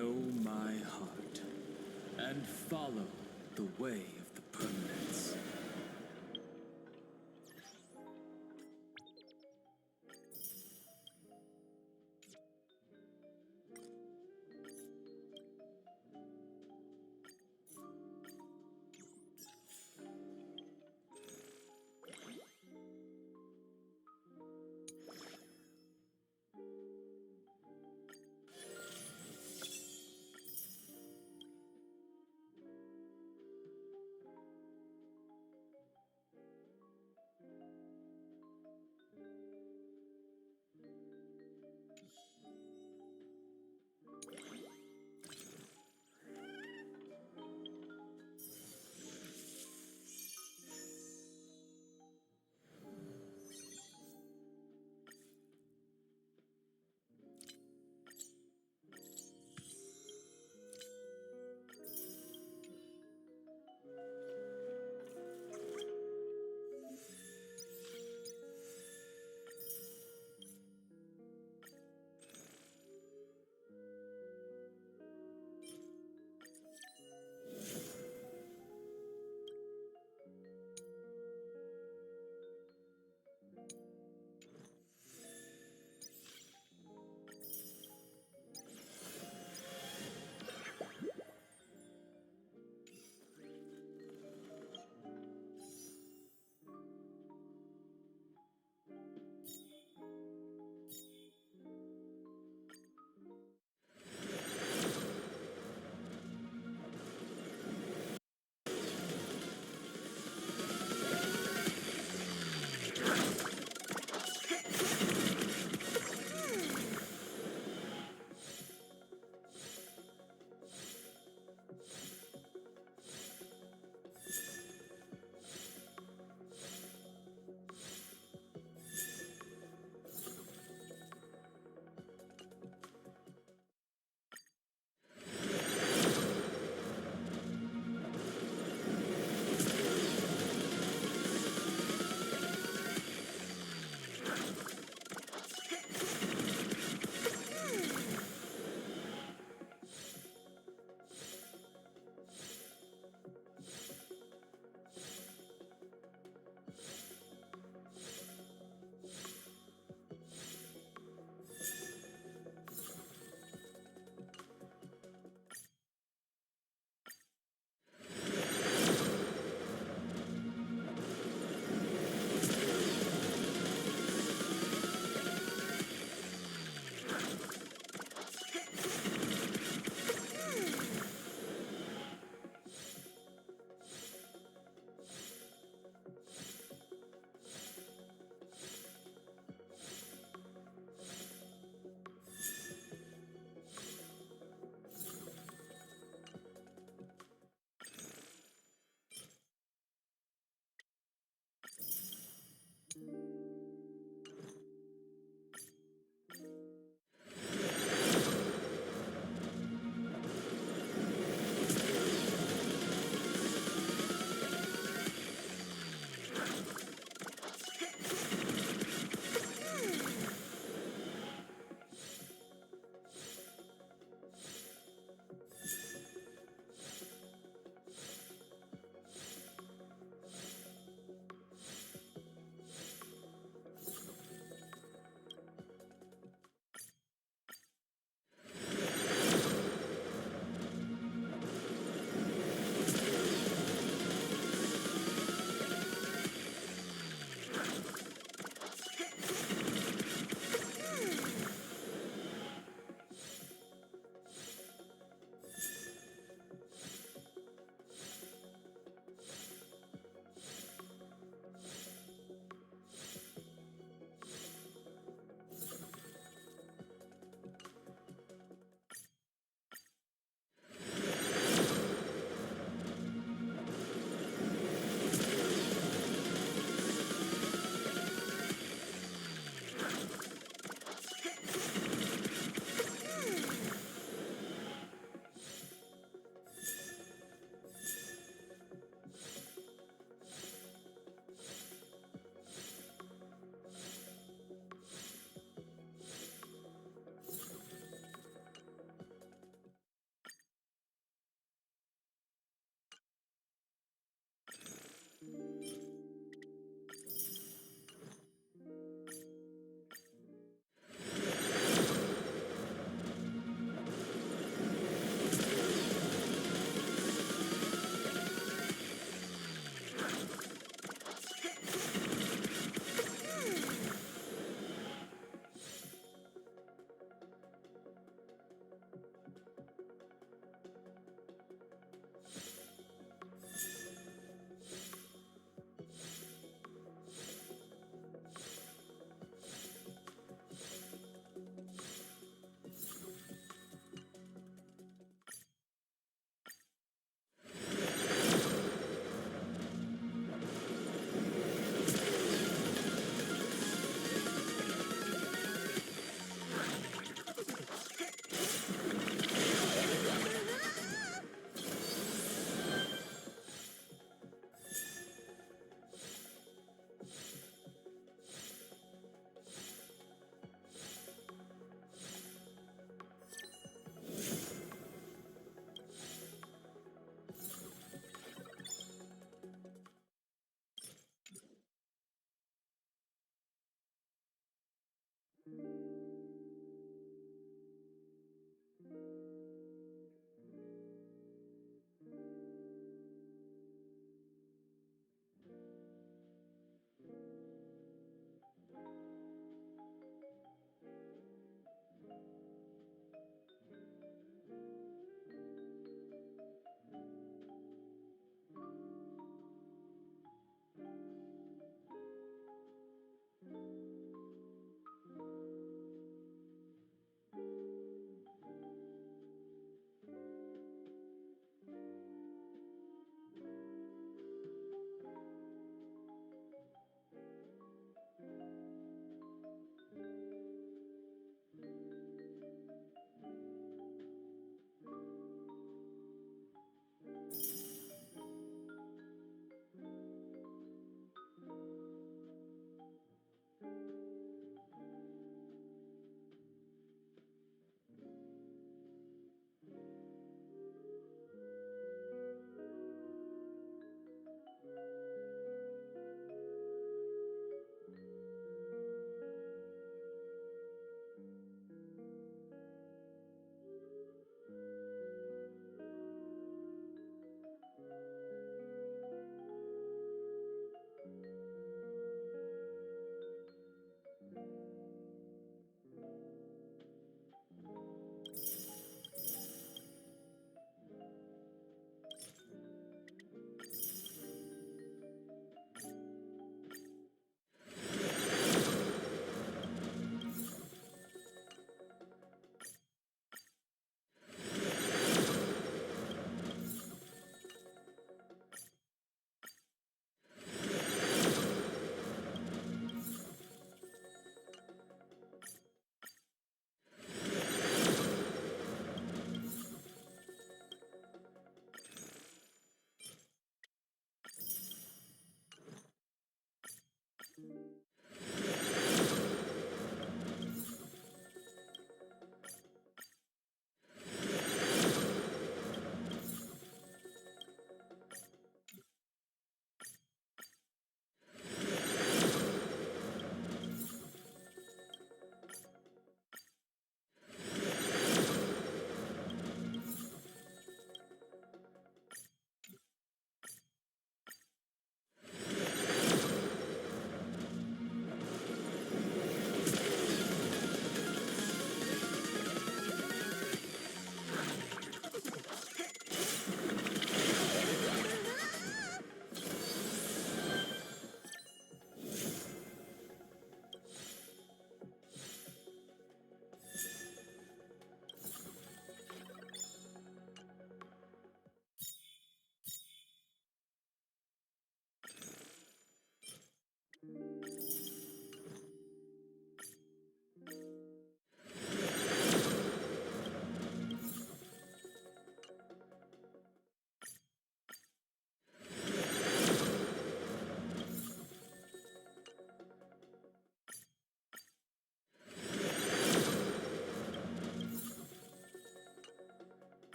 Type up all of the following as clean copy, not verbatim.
know my heart and follow the way of the permanence.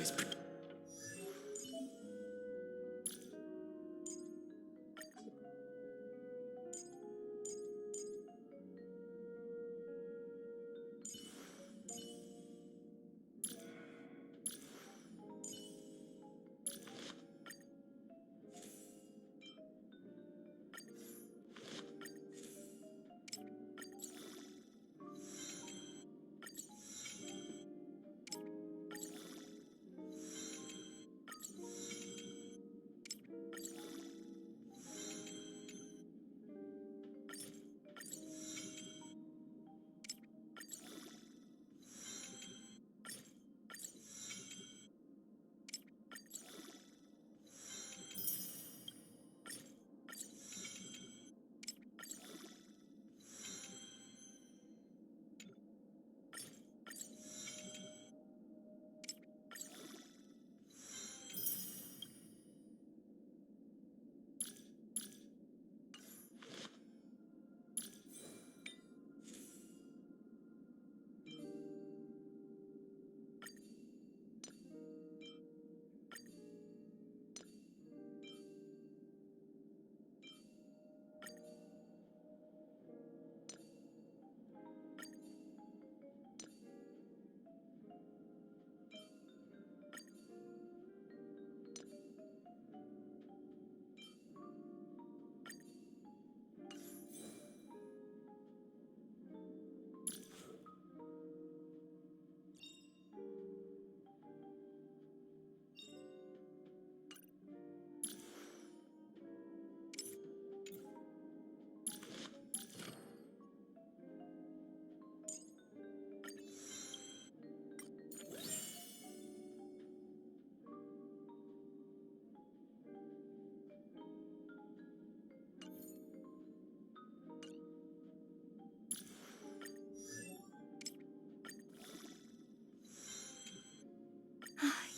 always protect.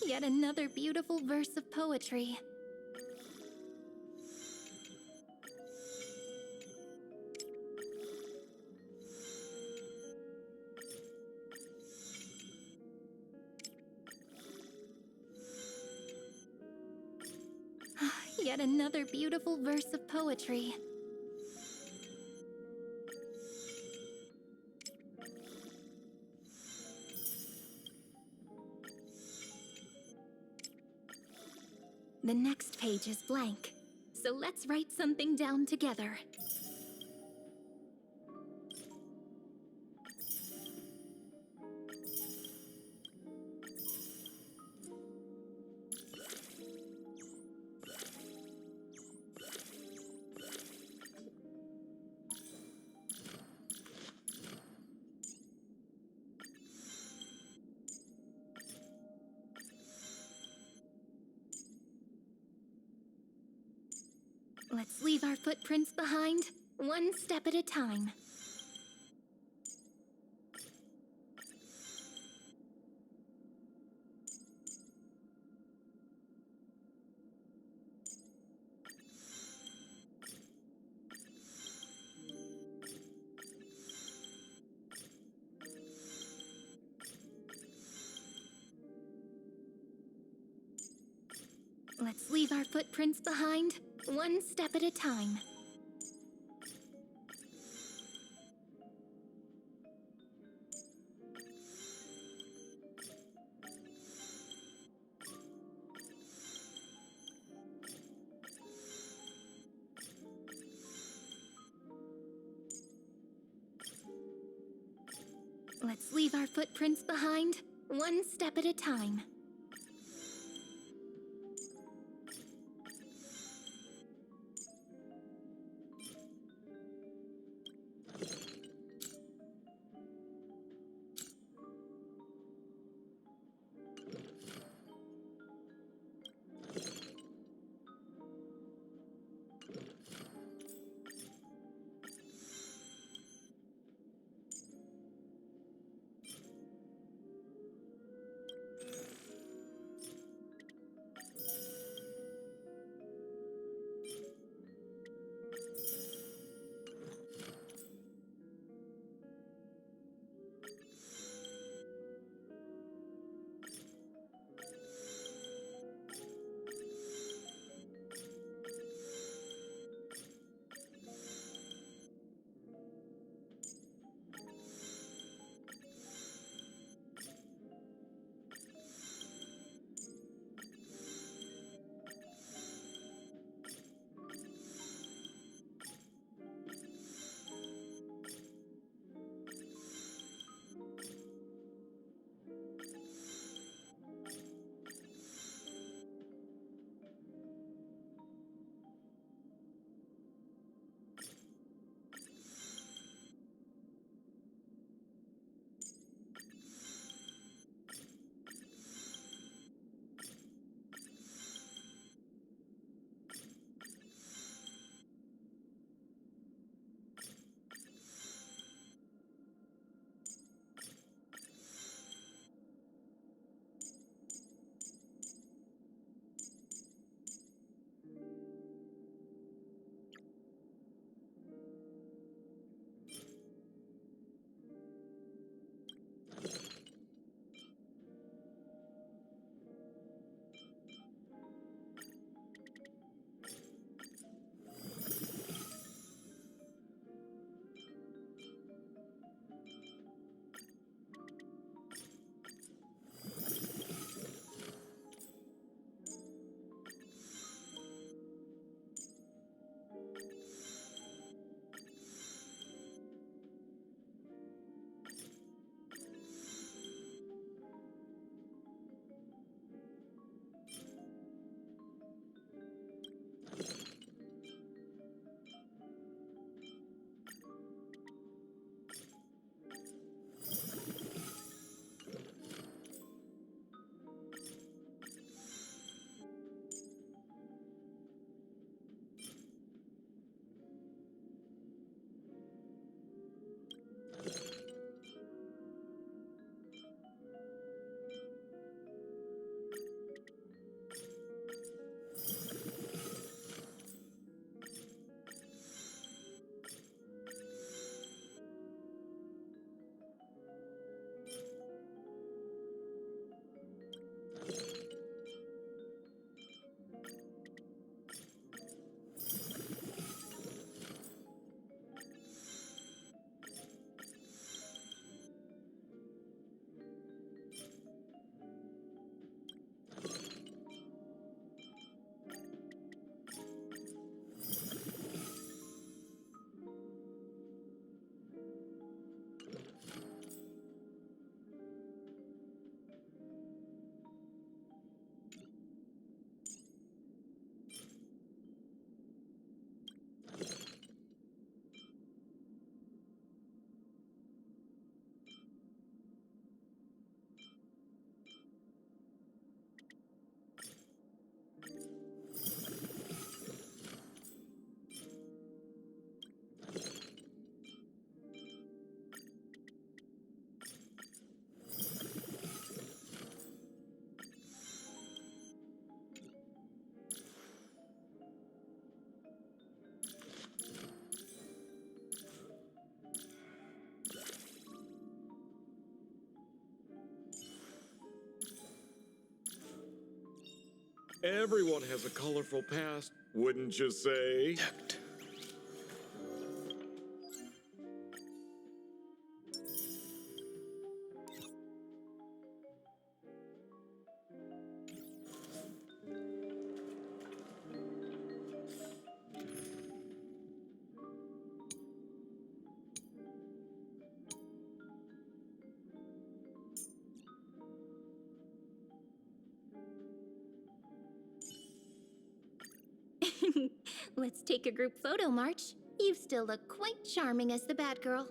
Yet another beautiful verse of poetry. Yet another beautiful verse of poetry. The next page is blank, so let's write something down together. Let's leave our footprints behind, one step at a time. Let's leave our footprints behind, one step at a time. Let's leave our footprints behind, one step at a time. Everyone has a colorful past, wouldn't you say? Tucked. Let's take a group photo, March. You still look quite charming as the bad girl.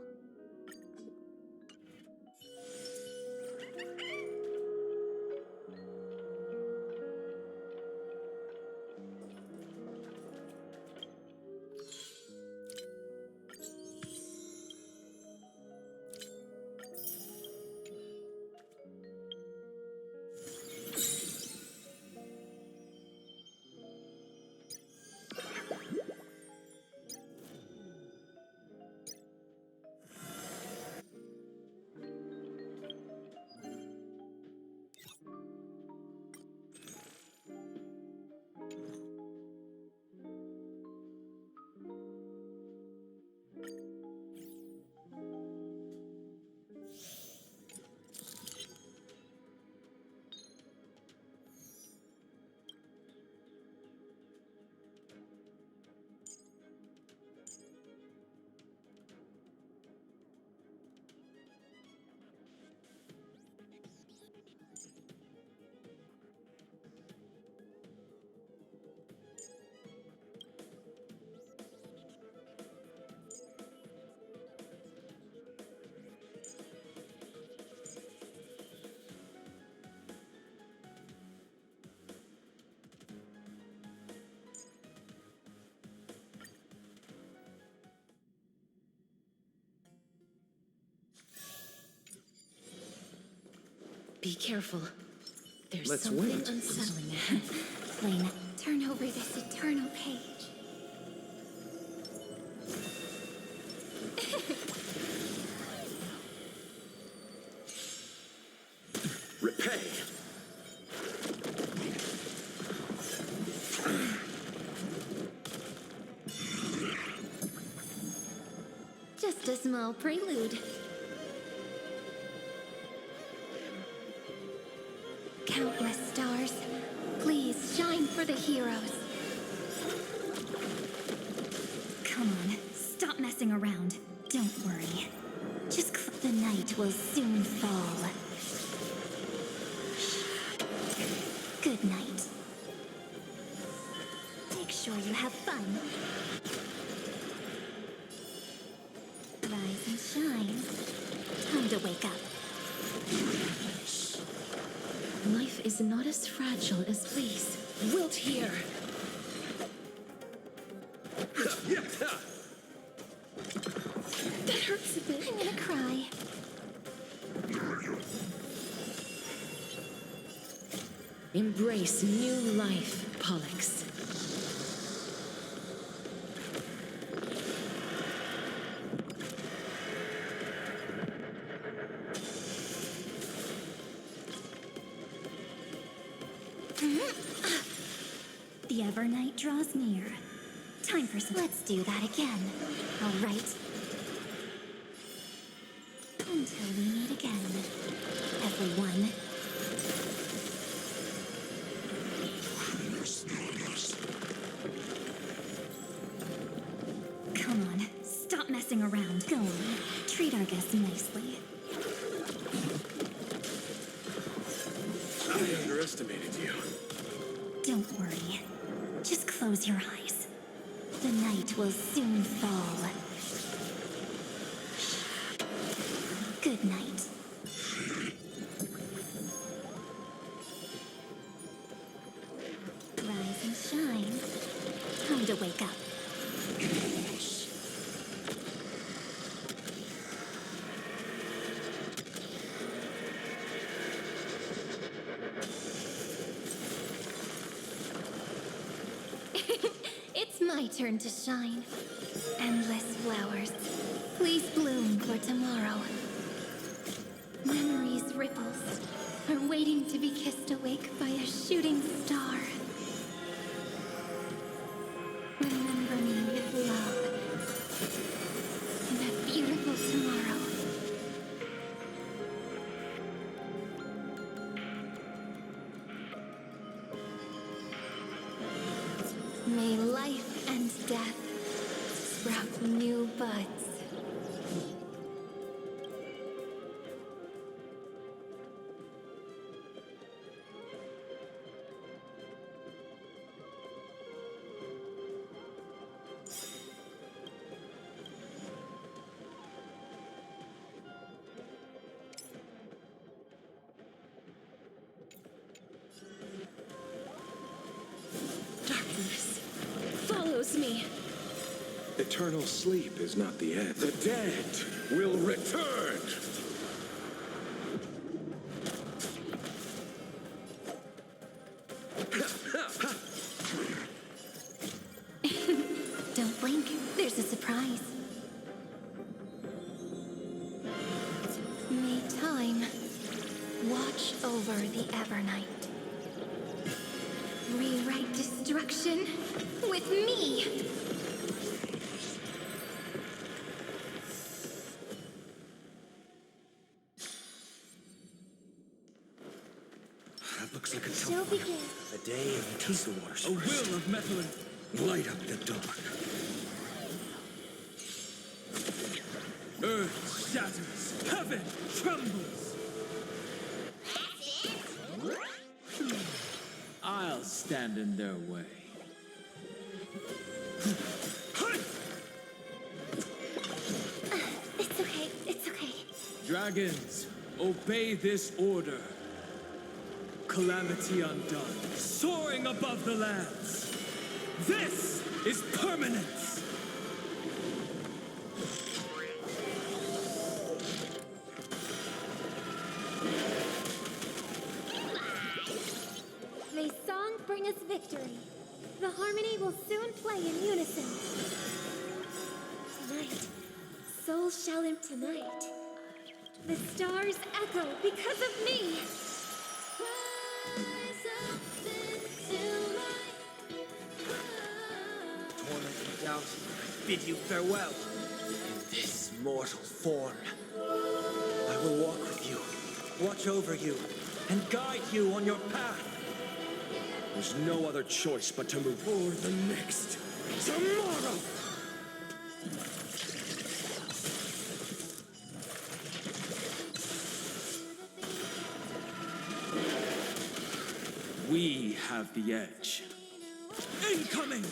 Be careful. There's Let's something wait. unsettling ahead. Lane, turn over this eternal page. Repay. Just a small prelude. Countless stars, please shine for the heroes. Come on, stop messing around. Don't worry. Just the night will soon fall. Good night. Make sure you have fun. Rise and shine. Time to wake up. Life is not as fragile as please. Wilt here. That hurts a bit. I'm gonna cry. Embrace new life, Pollux. The Evernight draws near. Time for some. Let's do that again. All right. Until we meet again, everyone. Come on, stop messing around. Go on, treat our guests nicely. I underestimated you. Don't worry. Just close your eyes. The night will soon fall. Good night. Rise and shine. Time to wake up. It's my turn to shine. Endless flowers, please bloom for tomorrow. Memories' ripples are waiting to be kissed awake by a shooting star. death sprout new buds. Darkness follows me. Eternal sleep is not the end. The dead will return. Don't blink, there's a surprise. May time watch over the Evernight. Rewrite destruction with me! That looks like a Shall begin. a day of peace wars. A will of metal and Light up the dark. earth shatters, heaven trembles. I'll stand in their way. It's okay, it's okay. Dragons, obey this order. Calamity undone, soaring above the lands. This is permanence. May song bring us victory. The harmony will soon play in unison. Tonight, souls shall tonight. The stars echo because of me. Torment and doubt, I bid you farewell. In this mortal form, I will walk with you, watch over you, and guide you on your path. There's no other choice but to move forward the next tomorrow. We have the edge. Incoming!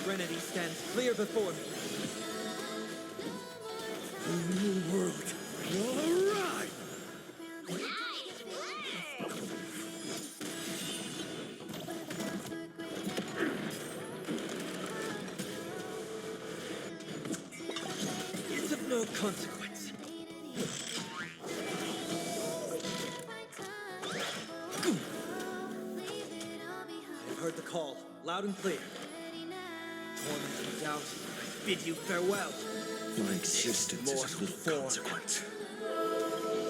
Serenity stands clear before me. The new world will arrive. It's of no consequence. I've heard the call, loud and clear. Torment and doubt, I bid you farewell. My existence is of Mortal no form. consequence.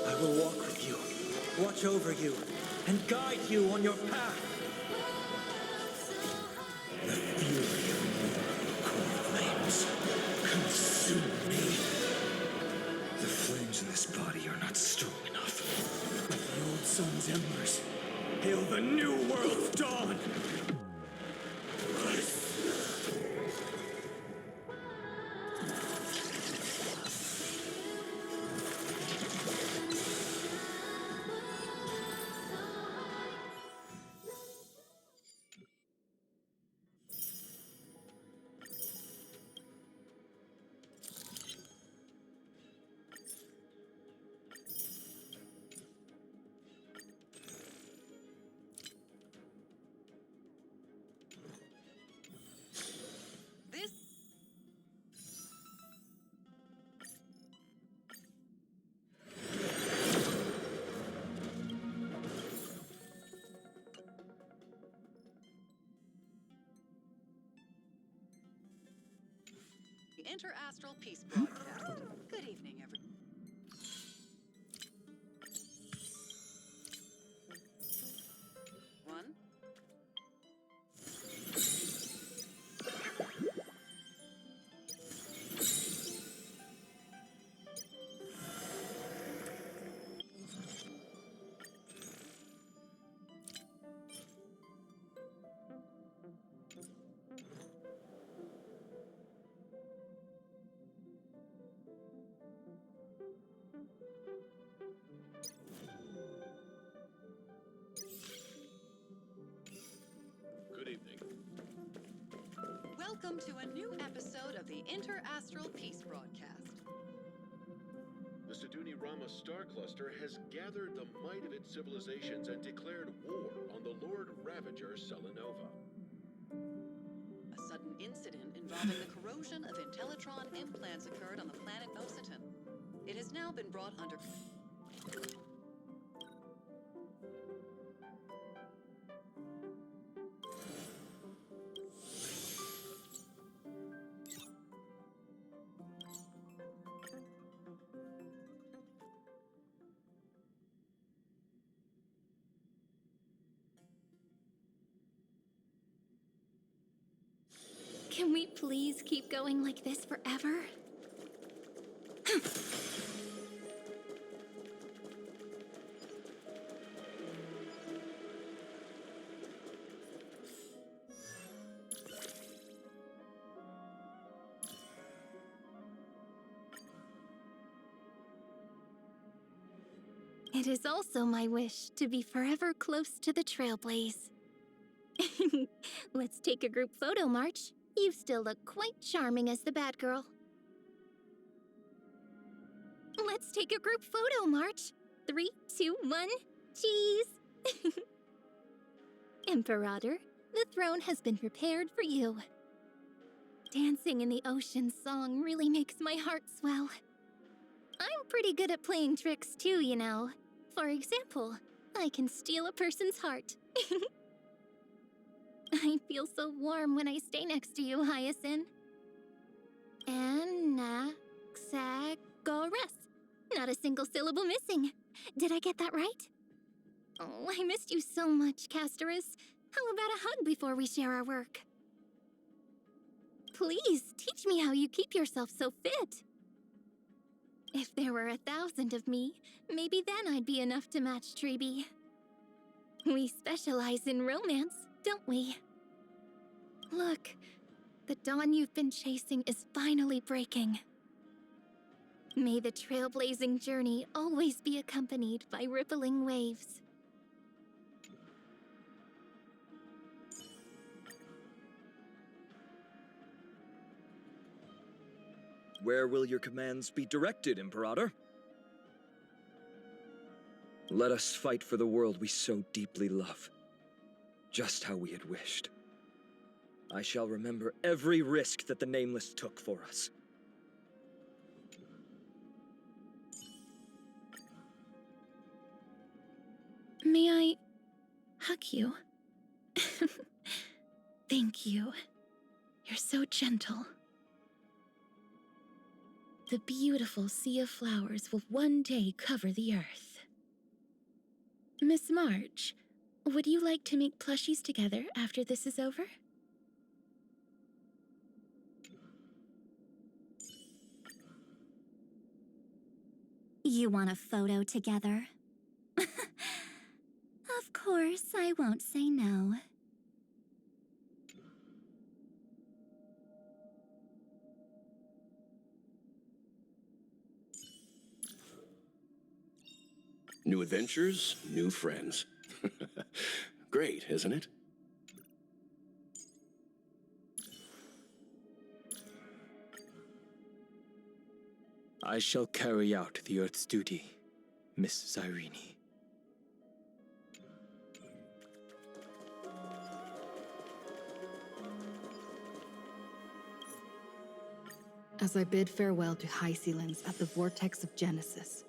I will walk with you, watch over you, and guide you on your path. The fury of core flames consume me. The flames in this body are not strong enough. With the old sun's embers, Hail the new world's dawn! Inter-Astral Peace broadcast. Good evening, everyone. Good evening. Welcome to a new episode of the Inter-Astral Peace broadcast. The Siduni Rama star cluster has gathered the might of its civilizations and declared war on the Lord Ravager Selenova. A sudden incident involving the corrosion of Intellitron implants occurred on the planet Ociton. It has now been brought under... Can we please keep going like this forever? It is also my wish to be forever close to the Trailblaze. Let's take a group photo, March. You still look quite charming as the bad girl. Let's take a group photo, March. 3, 2, 1, cheese! Imperator, the throne has been prepared for you. Dancing in the ocean song really makes my heart swell. I'm pretty good at playing tricks too, you know. For example, I can steal a person's heart. I feel so warm when I stay next to you, Hyacinth. Anaxagoras. Not a single syllable missing. Did I get that right? Oh, I missed you so much, Castorus. How about a hug before we share our work? Please, teach me how you keep yourself so fit. If there were 1,000 of me, maybe then I'd be enough to match Treeby. We specialize in romance, don't we? Look, the dawn you've been chasing is finally breaking. May the trailblazing journey always be accompanied by rippling waves. Where will your commands be directed, Imperator? Let us fight for the world we so deeply love. Just how we had wished. I shall remember every risk that the Nameless took for us. May I hug you? Thank you. You're so gentle. The beautiful sea of flowers will one day cover the earth. Miss March, would you like to make plushies together after this is over? You want a photo together? Of course, I won't say no. New adventures, new friends. Great, isn't it? I shall carry out the Earth's duty, Miss Zyrene. As I bid farewell to High Sealans at the Vortex of Genesis,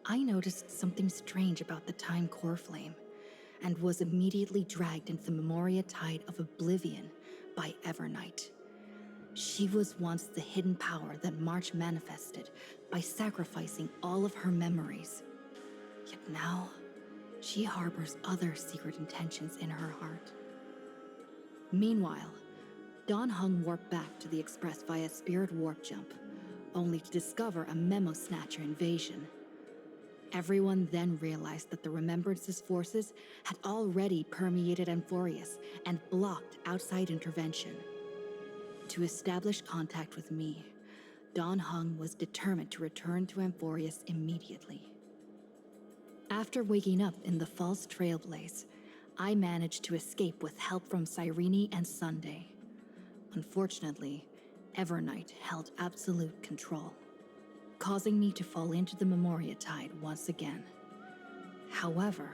I noticed something strange about the Time Core Flame, and was immediately dragged into the Memoria Tide of Oblivion by Evernight. She was once the hidden power that March manifested by sacrificing all of her memories. Yet now, she harbors other secret intentions in her heart. Meanwhile, Dawn Hung warped back to the Express via spirit warp jump, only to discover a memo snatcher invasion. Everyone then realized that the Remembrance's forces had already permeated Amphorius and blocked outside intervention. To establish contact with me, Dawn Hung was determined to return to Amphorius immediately. After waking up in the false Trailblaze, I managed to escape with help from Cyrene and Sunday. Unfortunately, Evernight held absolute control, causing me to fall into the Memoria Tide once again. However,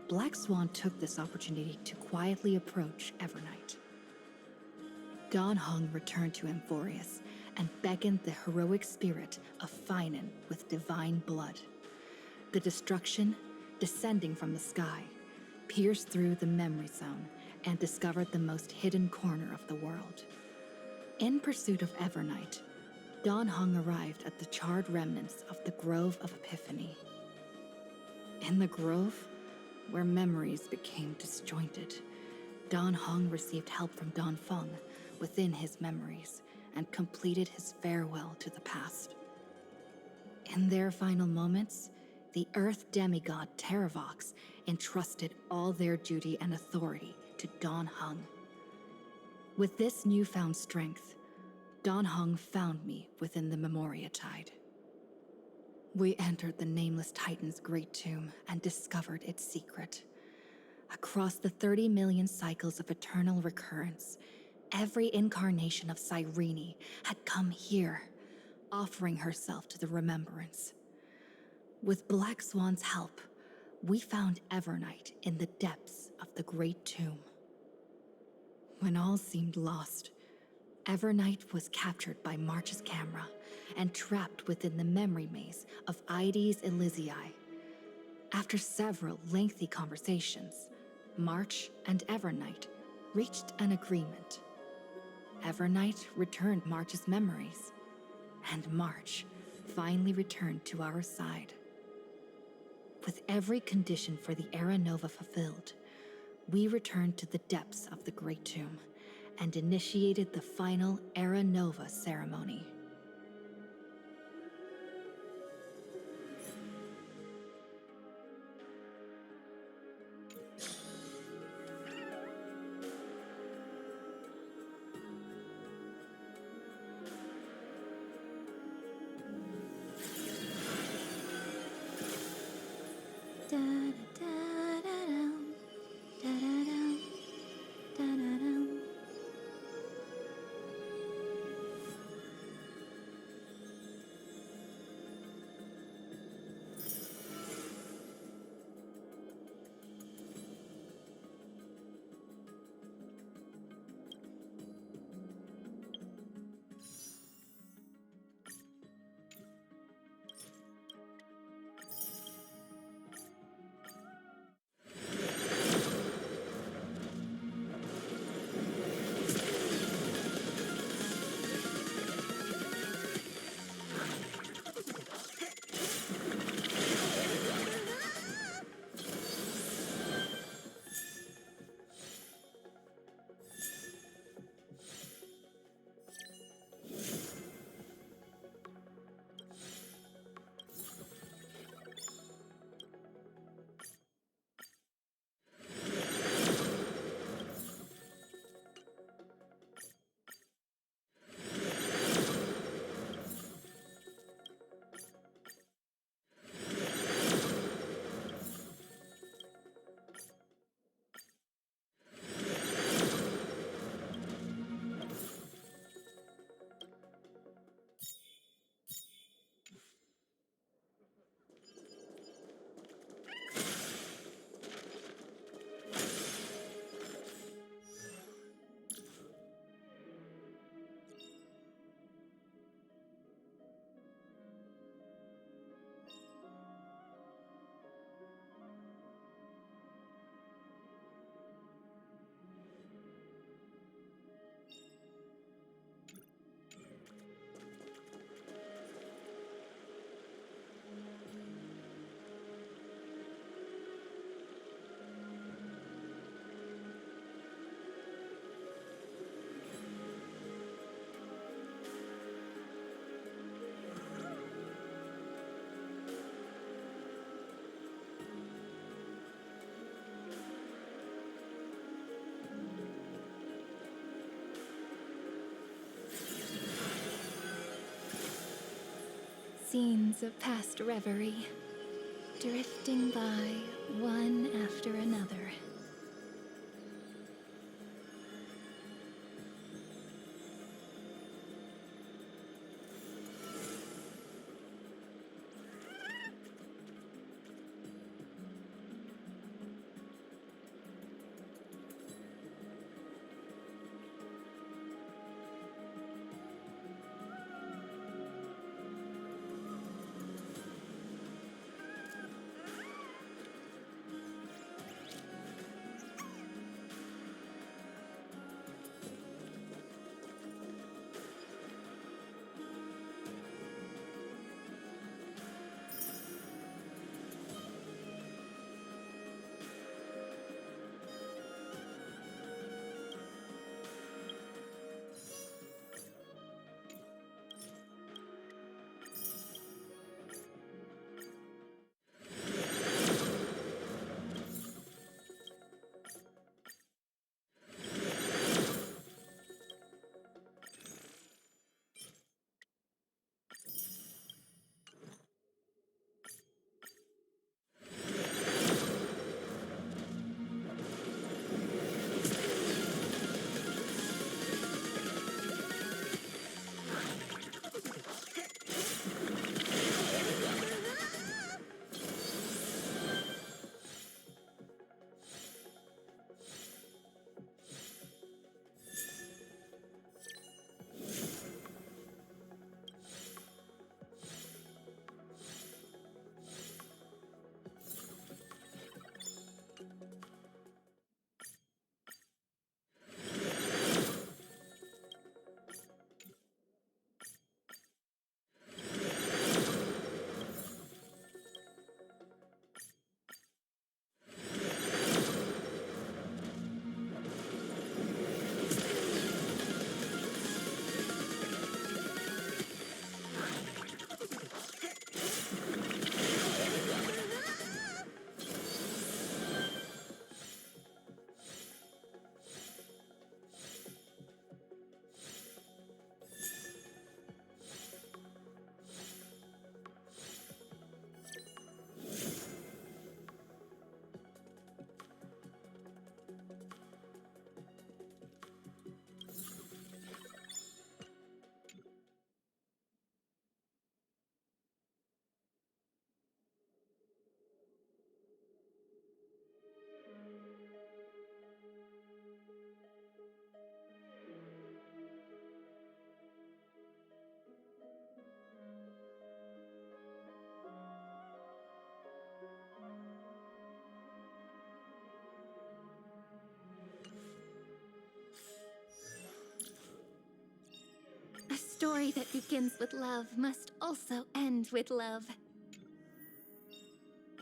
Black Swan took this opportunity to quietly approach Evernight. Dawn Hung returned to Amphorius and beckoned the heroic spirit of Finan with divine blood. The destruction, descending from the sky, pierced through the memory zone and discovered the most hidden corner of the world. In pursuit of Evernight, Dawn Hung arrived at the charred remnants of the Grove of Epiphany. In the grove, where memories became disjointed, Dawn Hung received help from Dawn Feng within his memories and completed his farewell to the past. In their final moments, the Earth demigod Terravox entrusted all their duty and authority to Dawn Hung. With this newfound strength, Dawn Hung found me within the Memoria Tide. We entered the Nameless Titan's great tomb and discovered its secret. Across the 30 million cycles of eternal recurrence, every incarnation of Cyrene had come here, offering herself to the Remembrance. With Black Swan's help, we found Evernight in the depths of the Great Tomb. When all seemed lost, Evernight was captured by March's camera and trapped within the memory maze of Aedes Elysiae. After several lengthy conversations, March and Evernight reached an agreement. Evernight returned March's memories, and March finally returned to our side. With every condition for the Era Nova fulfilled, we returned to the depths of the Great Tomb and initiated the final Era Nova ceremony. scenes of past reverie, drifting by one after another. A story that begins with love must also end with love.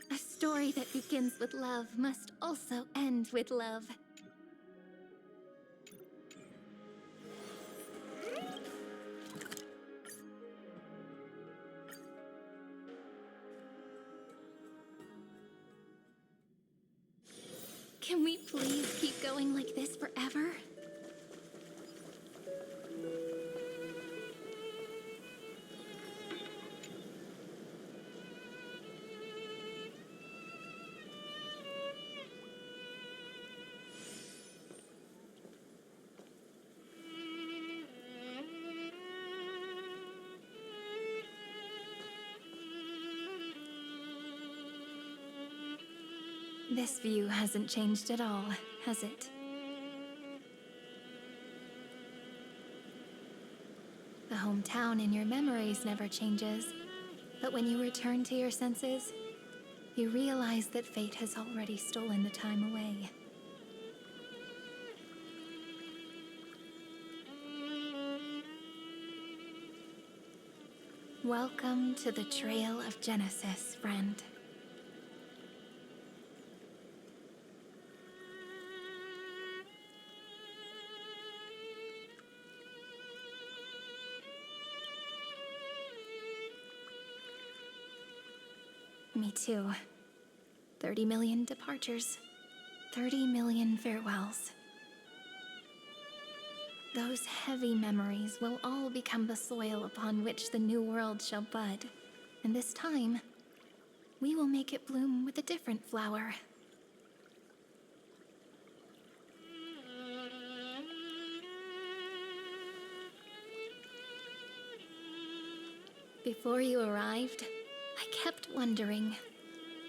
A story that begins with love must also end with love. Can we please keep going like this forever? This view hasn't changed at all, has it? The hometown in your memories never changes, but when you return to your senses, you realize that fate has already stolen the time away. Welcome to the Trail of Genesis, friend. Me too. 30 million departures. 30 million farewells. Those heavy memories will all become the soil upon which the new world shall bud. And this time, we will make it bloom with a different flower. Before you arrived, I kept wondering,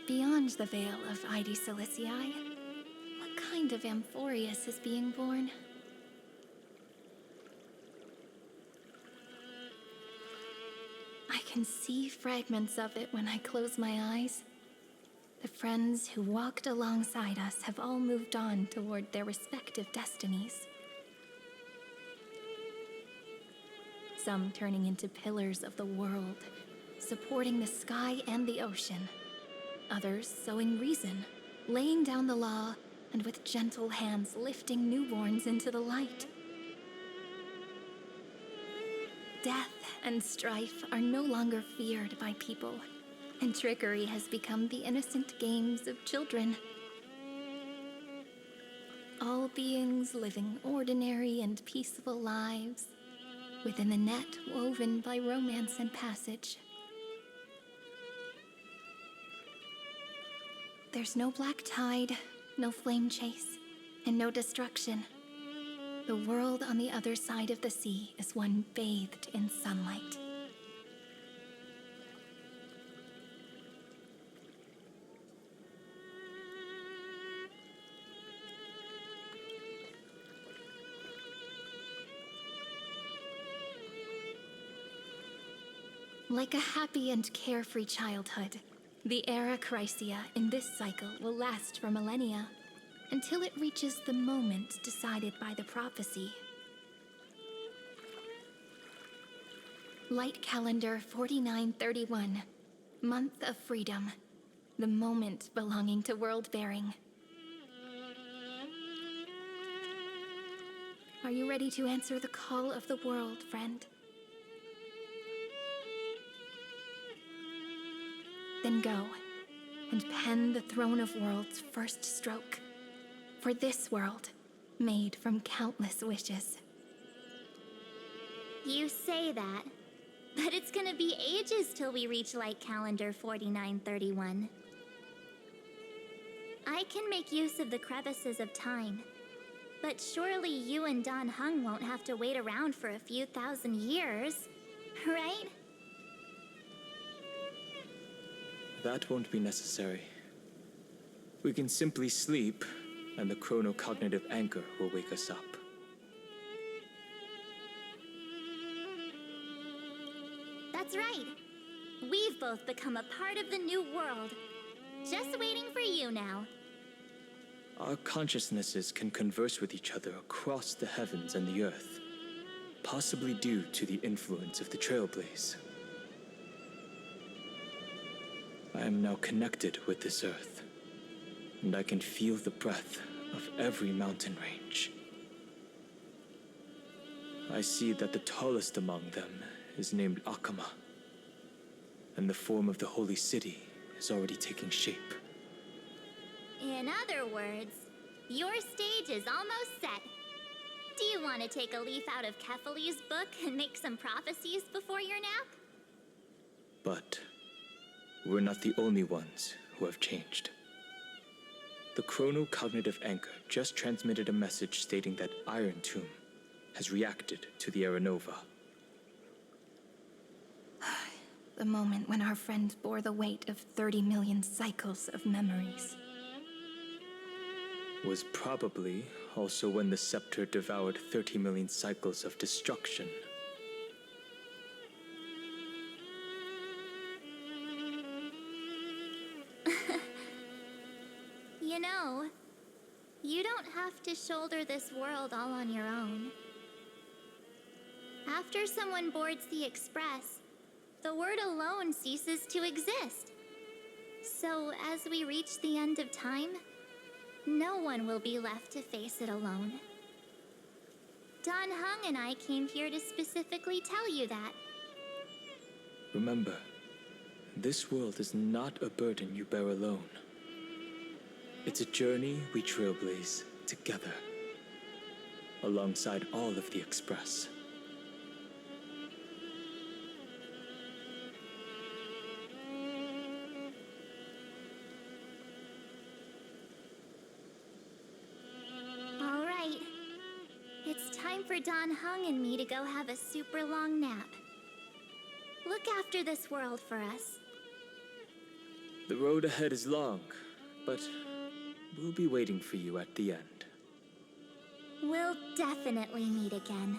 beyond the veil of Ide Silicii, what kind of Amphorius is being born? I can see fragments of it when I close my eyes. The friends who walked alongside us have all moved on toward their respective destinies. Some turning into pillars of the world, supporting the sky and the ocean. Others sowing reason, laying down the law, and with gentle hands lifting newborns into the light. Death and strife are no longer feared by people, and trickery has become the innocent games of children. All beings living ordinary and peaceful lives, within the net woven by romance and passage. There's no black tide, no flame chase, and no destruction. The world on the other side of the sea is one bathed in sunlight. Like a happy and carefree childhood, the era Chrysia in this cycle will last for millennia, until it reaches the moment decided by the prophecy. Light calendar 4931, month of freedom, the moment belonging to world-bearing. Are you ready to answer the call of the world, friend? Then go, and pen the Throne of Worlds' first stroke. For this world, made from countless wishes. You say that, but it's gonna be ages till we reach Light Calendar 4931. I can make use of the crevices of time, but surely you and Dan Heng won't have to wait around for a few thousand years, right? That won't be necessary. We can simply sleep, and the chronocognitive anchor will wake us up. That's right. We've both become a part of the new world. Just waiting for you now. Our consciousnesses can converse with each other across the heavens and the earth, possibly due to the influence of the Trailblaze. I am now connected with this earth, and I can feel the breath of every mountain range. I see that the tallest among them is named Akama, and the form of the holy city is already taking shape. In other words, your stage is almost set. Do you want to take a leaf out of Kefali's book and make some prophecies before your nap? But we're not the only ones who have changed. The chronocognitive anchor just transmitted a message stating that Iron Tomb has reacted to the Era Nova. The moment when our friend bore the weight of 30 million cycles of memories. Was probably also when the scepter devoured 30 million cycles of destruction. You know, you don't have to shoulder this world all on your own. After someone boards the Express, the word alone ceases to exist. So as we reach the end of time, no one will be left to face it alone. Dan Heng and I came here to specifically tell you that. Remember, this world is not a burden you bear alone. It's a journey we trailblaze together, alongside all of the Express. time for Don Hung and me to go have a super long nap. Look after this world for us. The road ahead is long, but we'll be waiting for you at the end. We'll definitely meet again.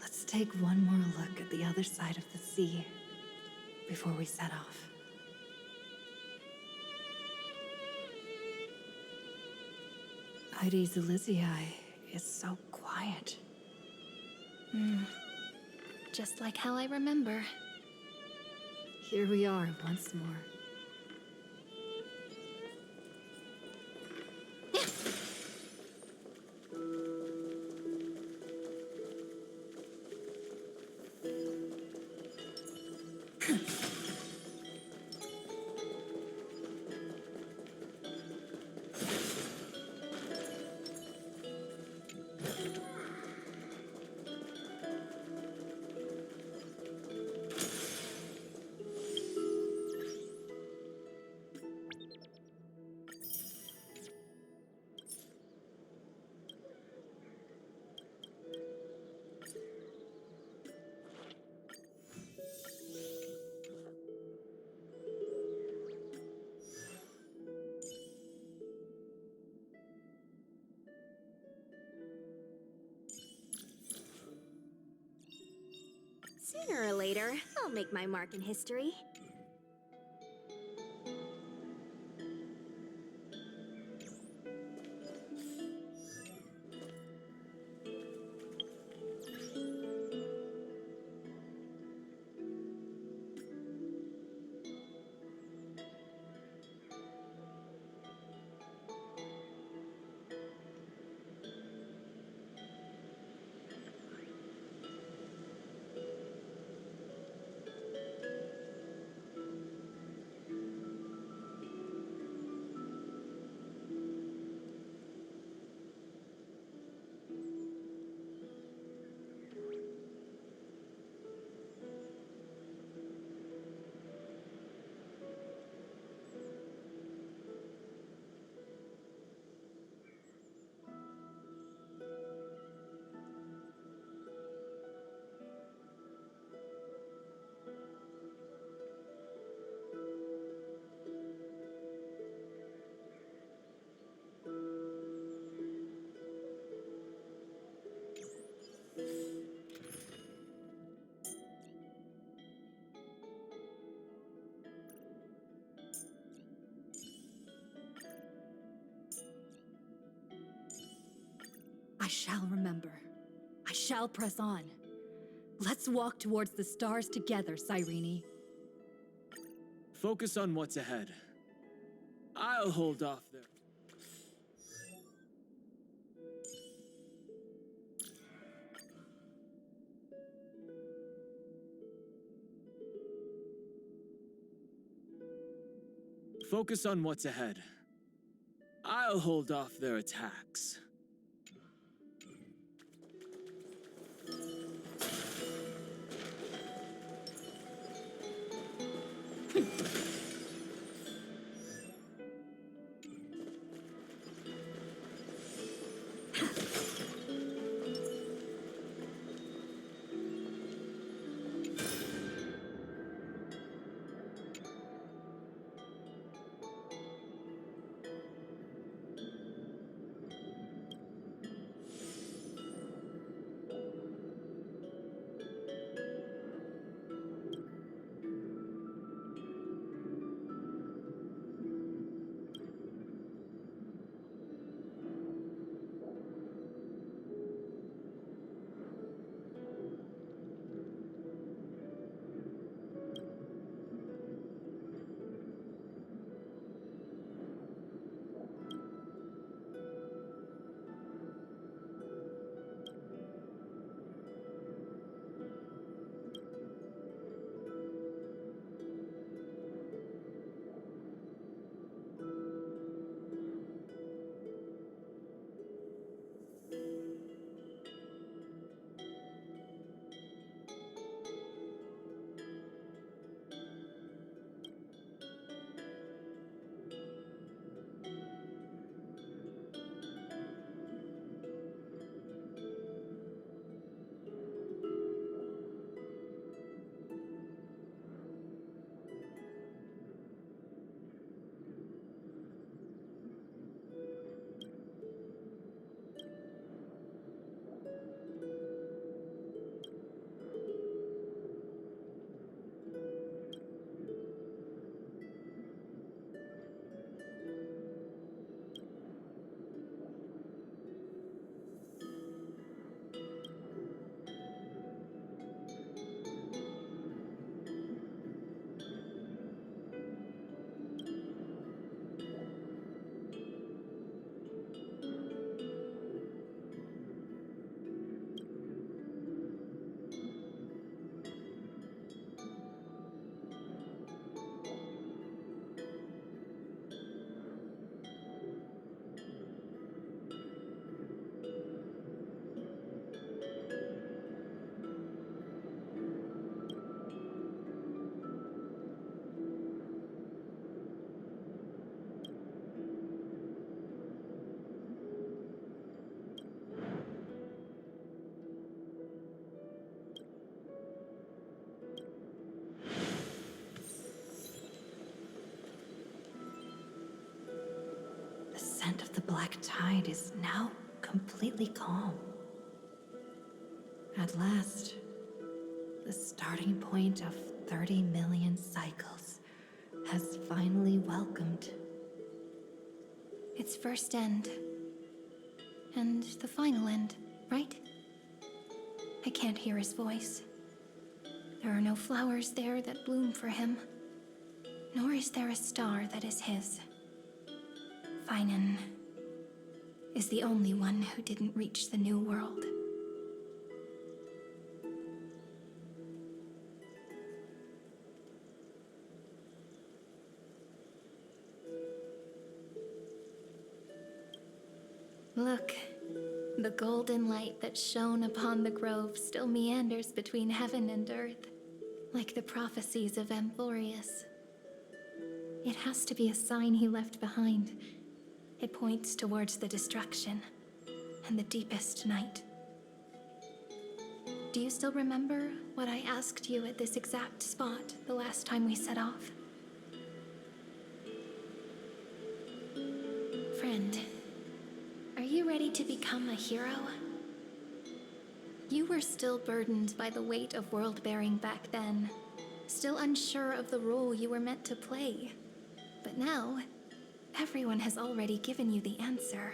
Let's take one more look at the other side of the sea before we set off. Heidi's Elysiae is so quiet. Just like how I remember. Here we are once more. Sooner or later, I'll make my mark in history. I shall remember. I shall press on. Let's walk towards the stars together, Cyrene. Focus on what's ahead. I'll hold off there. Focus on what's ahead. I'll hold off their attacks. black tide is now completely calm. At last, the starting point of 30 million cycles has finally welcomed. Its first end. And the final end, right? I can't hear his voice. There are no flowers there that bloom for him, nor is there a star that is his. Finan is the only one who didn't reach the new world. Look, the golden light that shone upon the grove still meanders between heaven and earth, like the prophecies of Amphorius. It has to be a sign he left behind. It points towards the destruction and the deepest night. Do you still remember what I asked you at this exact spot the last time we set off? Friend, are you ready to become a hero? You were still burdened by the weight of world-bearing back then, still unsure of the role you were meant to play. But now, everyone has already given you the answer.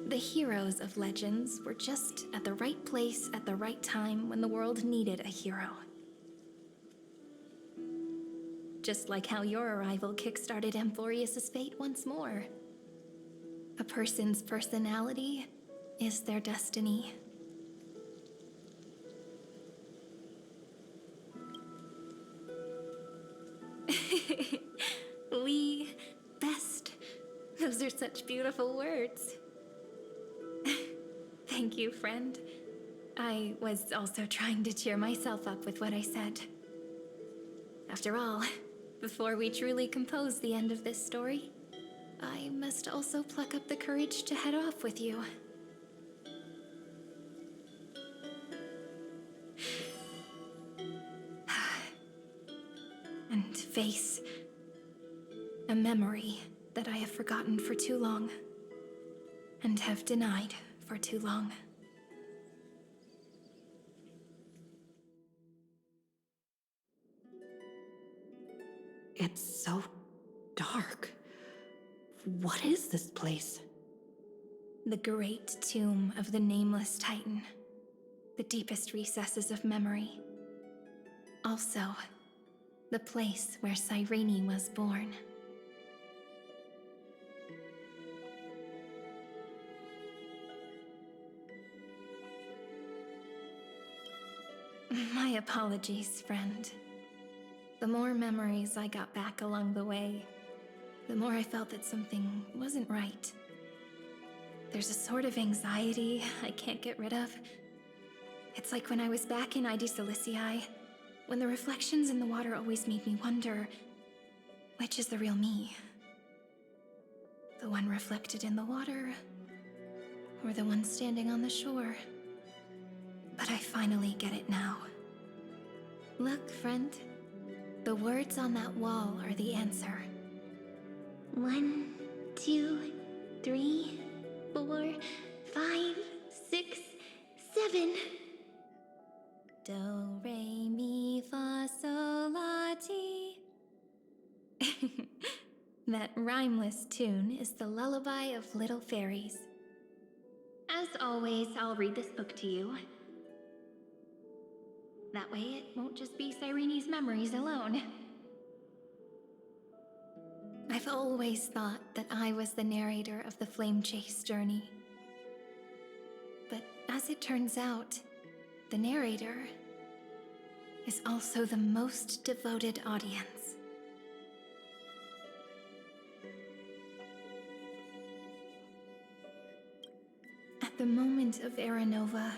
The heroes of legends were just at the right place at the right time when the world needed a hero. Just like how your arrival kickstarted Amphorius' fate once more. A person's personality is their destiny. We best. Those are such beautiful words. Thank you, friend. I was also trying to cheer myself up with what I said. After all, before we truly compose the end of this story, I must also pluck up the courage to head off with you. And face a memory that I have forgotten for too long, and have denied for too long. It's so dark. What is this place? The great tomb of the nameless Titan. The deepest recesses of memory. Also, the place where Cyrene was born. My apologies, friend. The more memories I got back along the way, the more I felt that something wasn't right. There's a sort of anxiety I can't get rid of. It's like when I was back in ID Silicii, when the reflections in the water always made me wonder, which is the real me? The one reflected in the water, or the one standing on the shore? But I finally get it now. Look, friend. The words on that wall are the answer. 1, 2, 3, 4, 5, 6, 7. Do, re, mi, fa, sol, la, ti. That rhymeless tune is the lullaby of little fairies. As always, I'll read this book to you. That way it won't just be Cyrene's memories alone. I've always thought that I was the narrator of the Flame Chase journey. But as it turns out, the narrator is also the most devoted audience. At the moment of Aranova,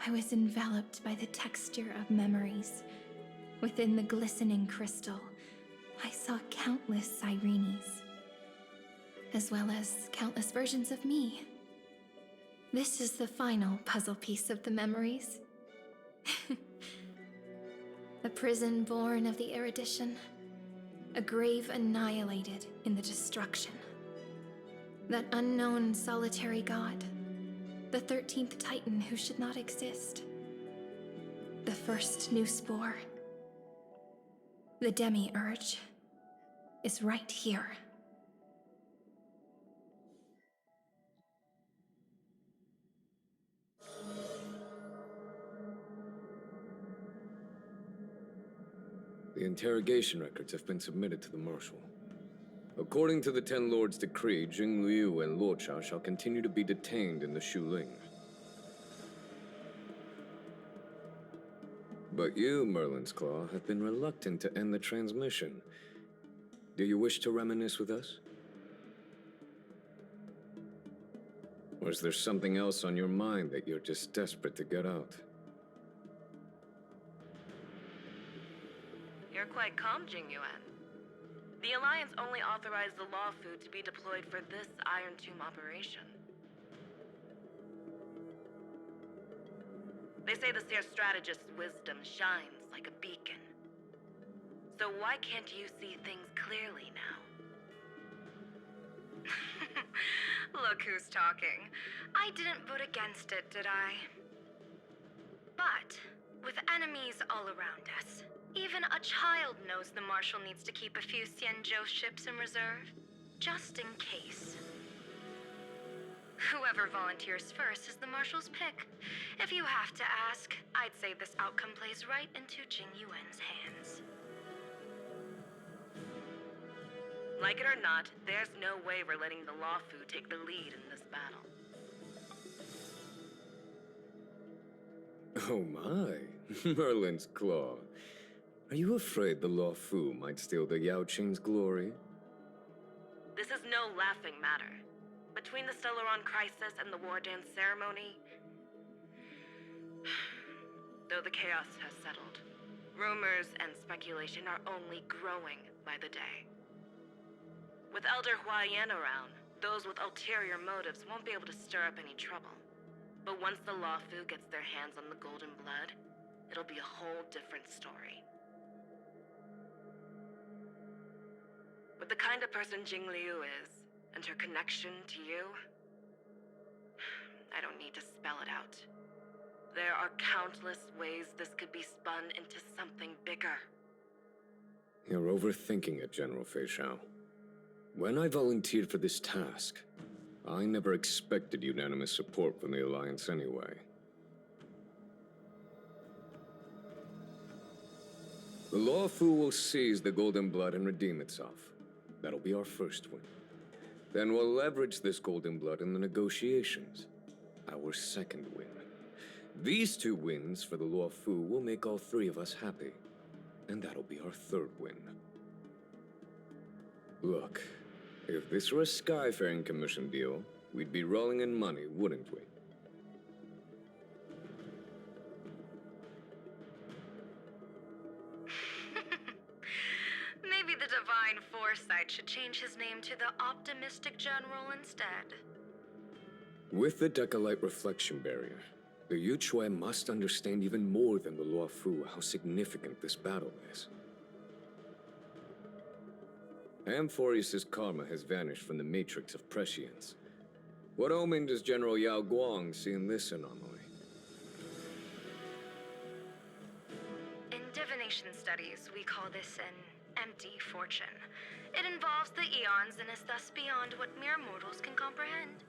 I was enveloped by the texture of memories. Within the glistening crystal, I saw countless Cyrenes, as well as countless versions of me. This is the final puzzle piece of the memories. The prison born of the erudition. A grave annihilated in the destruction. That unknown solitary god. The 13th Titan who should not exist. The first new spore. The Demi-Urge is right here. The interrogation records have been submitted to the Marshal. According to the Ten Lords' decree, Jing Liu and Luocha shall continue to be detained in the Shuling. But you, Merlin's Claw, have been reluctant to end the transmission. Do you wish to reminisce with us? Or is there something else on your mind that you're just desperate to get out? You're quite calm, Jingyuan. The Alliance only authorized the Law Fu to be deployed for this Iron Tomb operation. They say the Seer Strategist's wisdom shines like a beacon. So why can't you see things clearly now? Look who's talking. I didn't vote against it, did I? But, with enemies all around us, even a child knows the Marshal needs to keep a few Xianzhou ships in reserve, just in case. Whoever volunteers first is the Marshal's pick. If you have to ask, I'd say this outcome plays right into Jingyuan's hands. Like it or not, there's no way we're letting the Law Fu take the lead in this battle. Oh my, Merlin's Claw. Are you afraid the Law Fu might steal the Yao Qing's glory? This is no laughing matter. Between the Stellaron crisis and the War Dance ceremony, though the chaos has settled, rumors and speculation are only growing by the day. With Elder Huaiyan around, those with ulterior motives won't be able to stir up any trouble. But once the Law Fu gets their hands on the Golden Blood, it'll be a whole different story. With the kind of person Jing Liu is, and her connection to you, I don't need to spell it out. There are countless ways this could be spun into something bigger. You're overthinking it, General Fei Shao. When I volunteered for this task, I never expected unanimous support from the Alliance anyway. The Law Fu will seize the Golden Blood and redeem itself. That'll be our first win. Then we'll leverage this Golden Blood in the negotiations. Our second win. These two wins for the Law Fu will make all three of us happy. And that'll be our third win. Look, if this were a Skyfaring Commission deal, we'd be rolling in money, wouldn't we? Maybe the Divine Foresight should change his name to the Optimistic General instead. With the Decalite Reflection Barrier, the Yuchuan must understand even more than the Law Fu how significant this battle is. Amphorius' karma has vanished from the matrix of prescience. What omen does General Yao Guang see in this anomaly? In divination studies, we call this an empty fortune. It involves the eons and is thus beyond what mere mortals can comprehend.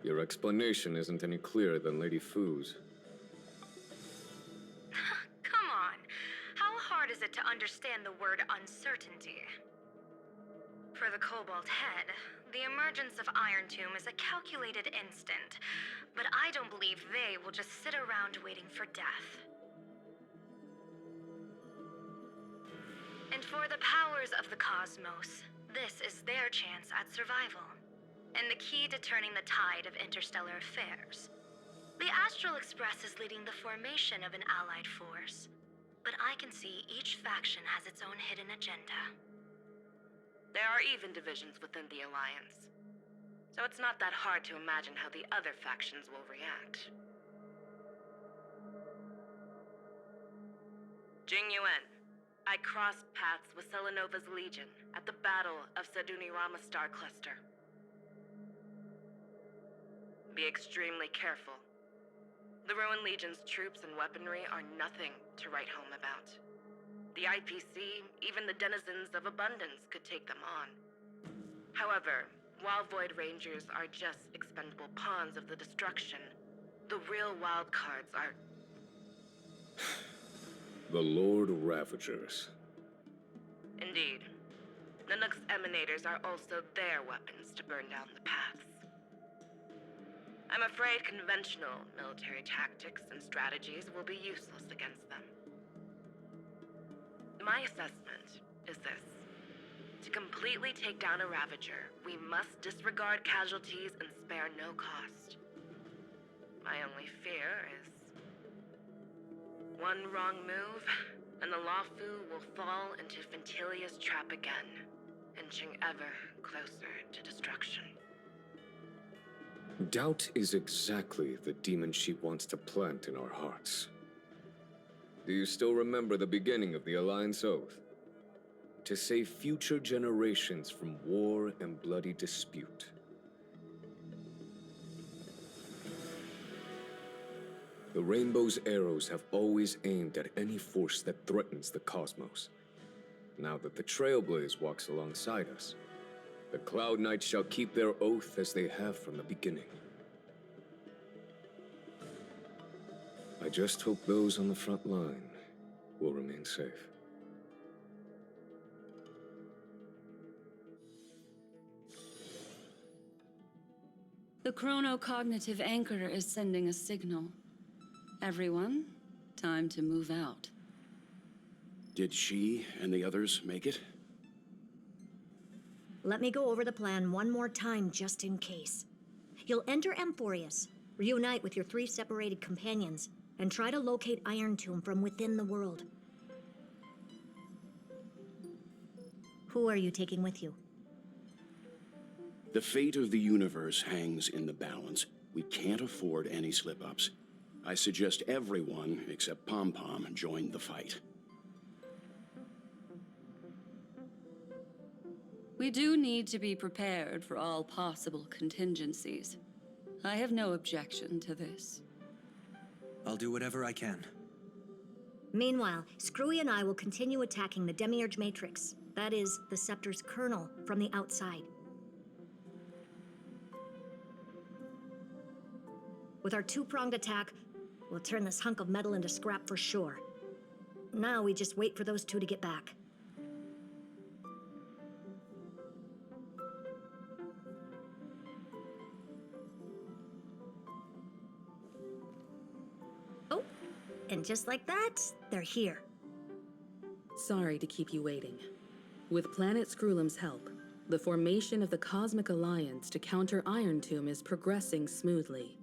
Your explanation isn't any clearer than Lady Fu's. Come on. How hard is it to understand the word uncertainty? For the Cobalt Head, the emergence of Iron Tomb is a calculated instant, but I don't believe they will just sit around waiting for death. And for the powers of the cosmos, this is their chance at survival, and the key to turning the tide of interstellar affairs. The Astral Express is leading the formation of an allied force, but I can see each faction has its own hidden agenda. There are even divisions within the Alliance, so it's not that hard to imagine how the other factions will react. Jingyuan, I crossed paths with Selenova's Legion at the Battle of Sadunirama Star Cluster. Be extremely careful. The Rowan Legion's troops and weaponry are nothing to write home about. The IPC, even the denizens of Abundance, could take them on. However, while Void Rangers are just expendable pawns of the destruction, the real wild cards are... The Lord Ravagers. Indeed. The Nook's Emanators are also their weapons to burn down the paths. I'm afraid conventional military tactics and strategies will be useless against them. My assessment is this. To completely take down a Ravager, we must disregard casualties and spare no cost. My only fear is... one wrong move, and the Lawfu will fall into Fintilia's trap again, inching ever closer to destruction. Doubt is exactly the demon she wants to plant in our hearts. Do you still remember the beginning of the Alliance Oath? To save future generations from war and bloody dispute. The Rainbow's arrows have always aimed at any force that threatens the cosmos. Now that the Trailblaze walks alongside us, the Cloud Knights shall keep their oath as they have from the beginning. I just hope those on the front line will remain safe. The chronocognitive anchor is sending a signal. Everyone, time to move out. Did she and the others make it? Let me go over the plan one more time, just in case. You'll enter Amphorius, reunite with your 3 separated companions, and try to locate Iron Tomb from within the world. Who are you taking with you? The fate of the universe hangs in the balance. We can't afford any slip-ups. I suggest everyone, except Pom Pom, join the fight. We do need to be prepared for all possible contingencies. I have no objection to this. I'll do whatever I can. Meanwhile, Screwy and I will continue attacking the Demiurge Matrix. That is, the Scepter's kernel, from the outside. With our 2-pronged attack, we'll turn this hunk of metal into scrap for sure. Now we just wait for those 2 to get back. Oh, and just like that, they're here. Sorry to keep you waiting. With Planet Screwlum's help, the formation of the Cosmic Alliance to counter Iron Tomb is progressing smoothly.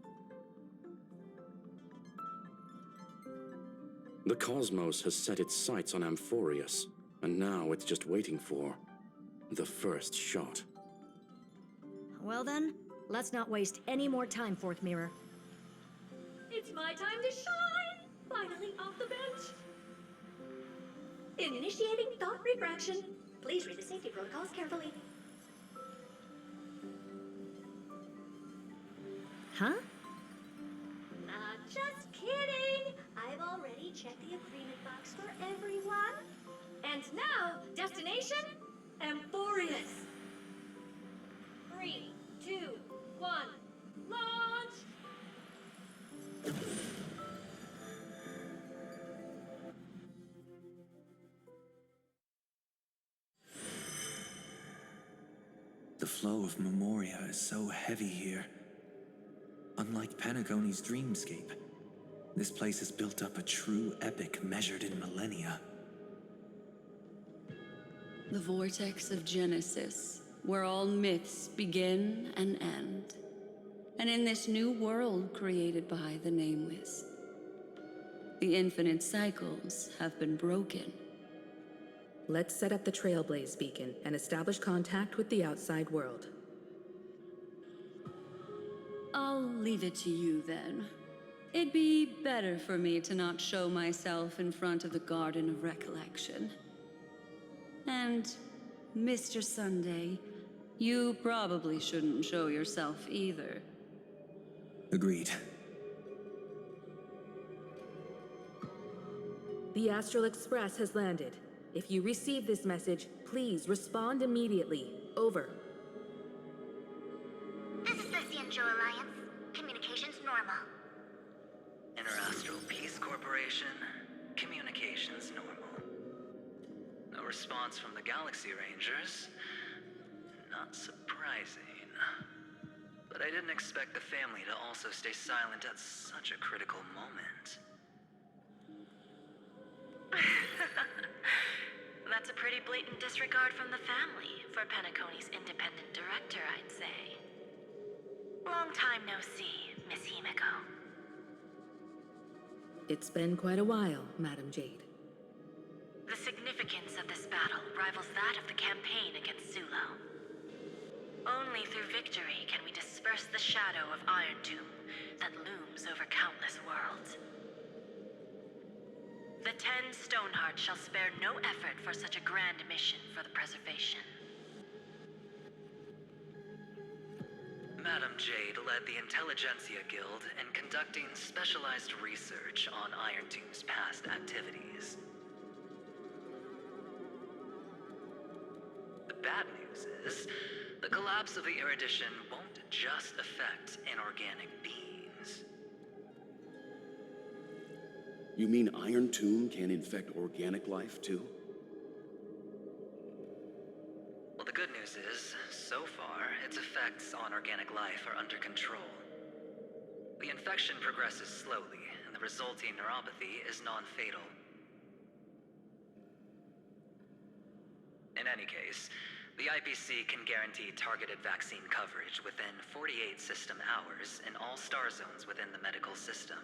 The cosmos has set its sights on Amphorius, and now it's just waiting for the first shot. Well then, let's not waste any more time, Fourth Mirror. It's my time to shine! Finally off the bench! Initiating thought refraction. Please read the safety protocols carefully. Huh? Just kidding! I've already checked the agreement box for everyone. And now, destination? Amphorius! 3, 2, 1, launch! The flow of Memoria is so heavy here. Unlike Panagoni's dreamscape, this place has built up a true epic measured in millennia. The vortex of Genesis, where all myths begin and end. And in this new world created by the Nameless, the infinite cycles have been broken. Let's set up the Trailblaze beacon and establish contact with the outside world. I'll leave it to you then. It'd be better for me to not show myself in front of the Garden of Recollection. And, Mr. Sunday, you probably shouldn't show yourself either. Agreed. The Astral Express has landed. If you receive this message, please respond immediately. Over. This is the Xianzhou Alliance. Communications normal. Interastral Peace Corporation. Communications normal. No response from the Galaxy Rangers. Not surprising. But I didn't expect the family to also stay silent at such a critical moment. That's a pretty blatant disregard from the family for Penacony's independent director, I'd say. Long time no see, Miss Himiko. It's been quite a while, Madam Jade. The significance of this battle rivals that of the campaign against Zulo. Only through victory can we disperse the shadow of Iron Tomb that looms over countless worlds. The 10 Stonehearts shall spare no effort for such a grand mission for the preservation. Madam Jade led the Intelligentsia Guild in conducting specialized research on Iron Tomb's past activities. The bad news is, the collapse of the Erudition won't just affect inorganic beings. You mean Iron Tomb can infect organic life, too? Well, the good news is, so far, its effects on organic life are under control. The infection progresses slowly, and the resulting neuropathy is non-fatal. In any case, the IPC can guarantee targeted vaccine coverage within 48 system hours in all star zones within the medical system.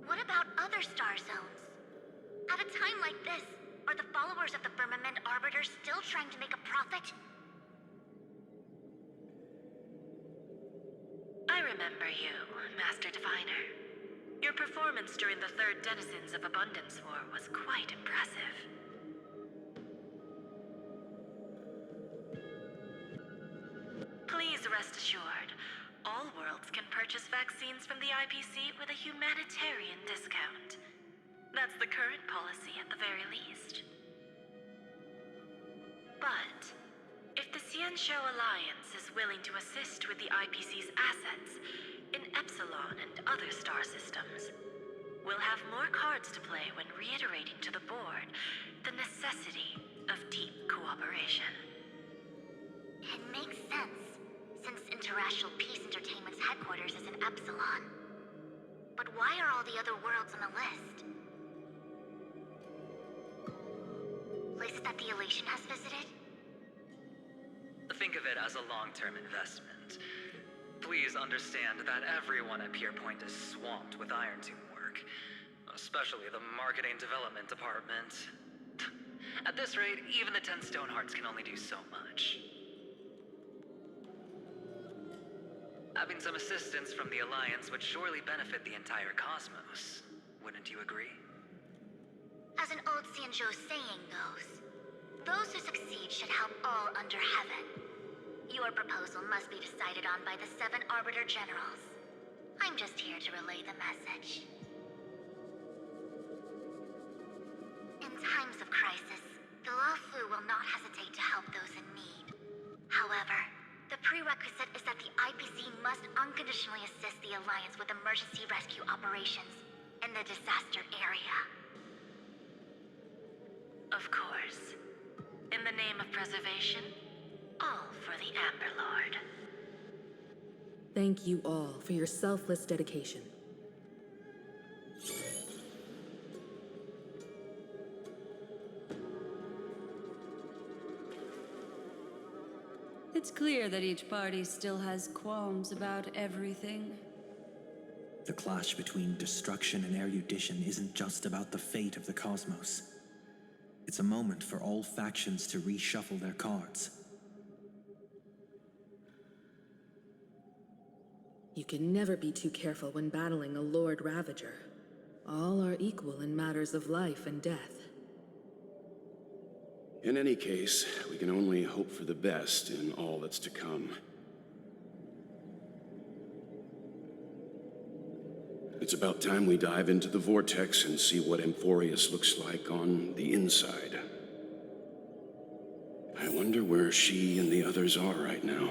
What about other star zones? At a time like this, are the followers of the Firmament Arbiter still trying to make a profit? I remember you, Master Diviner. Your performance during the Third Denizens of Abundance War was quite impressive. Please rest assured, all worlds can purchase vaccines from the IPC with a humanitarian discount. That's the current policy at the very least. But if the Xianzhou Alliance is willing to assist with the IPC's assets in Epsilon and other star systems, we'll have more cards to play when reiterating to the board the necessity of deep cooperation. It makes sense, since Interastral Peace Entertainment's headquarters is in Epsilon. But why are all the other worlds on the list? Places that the Elation has visited? Think of it as a long-term investment. Please understand that everyone at Pierpoint is swamped with Iron Tomb work, especially the marketing development department. At this rate, even the 10 Stonehearts can only do so much. Having some assistance from the Alliance would surely benefit the entire cosmos. Wouldn't you agree? As an old Xianzhou saying goes, those who succeed should help all under heaven. Your proposal must be decided on by the 7 Arbiter Generals. I'm just here to relay the message. In times of crisis, the Luofu will not hesitate to help those in need. However, the prerequisite is that the IPC must unconditionally assist the Alliance with emergency rescue operations in the disaster area. Of course. In the name of preservation, all for the Amber Lord. Thank you all for your selfless dedication. It's clear that each party still has qualms about everything. The clash between destruction and erudition isn't just about the fate of the cosmos. It's a moment for all factions to reshuffle their cards. You can never be too careful when battling a Lord Ravager. All are equal in matters of life and death. In any case, we can only hope for the best in all that's to come. It's about time we dive into the vortex and see what Amphorius looks like on the inside. I wonder where she and the others are right now.